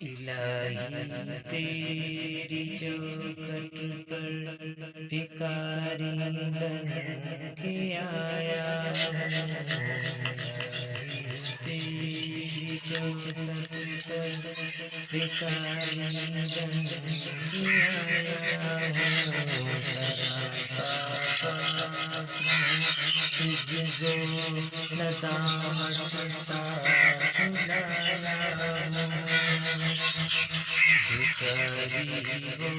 इलाही तेरी चौखट पर भिखारी बन के आया हूँ। इलाही तेरी चौखट पर भिखारी बन के आया हूँ। सरापा पात्र हूँ, इज्जो नदामत साथ लाया हूँ। भिखारी वो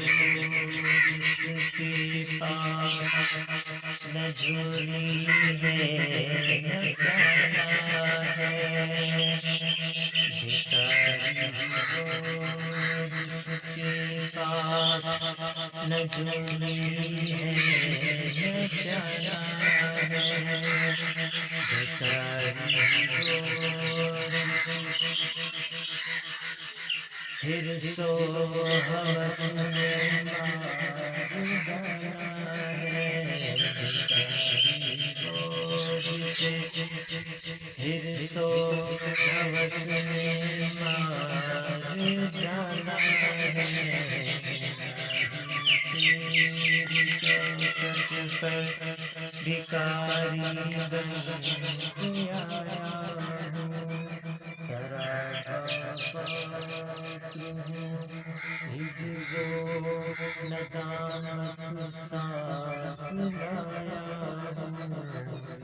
जिसके पास न झोली है न प्याला है। भिखारी वो जिसके पास न झोली है न प्याला है। भिखारी वो हिर्सो हवस में मार डाला है। भिखारी वो जिसे हिर्सो हवस में मार डाला है। तेरी चौखट पर भिखारी बन के आया हूँ। सरापा पात्र हूँ, इज्जो नदामत साथ लाया हूँ।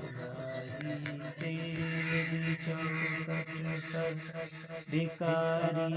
इलाही तेरी चौखट पर भिखारी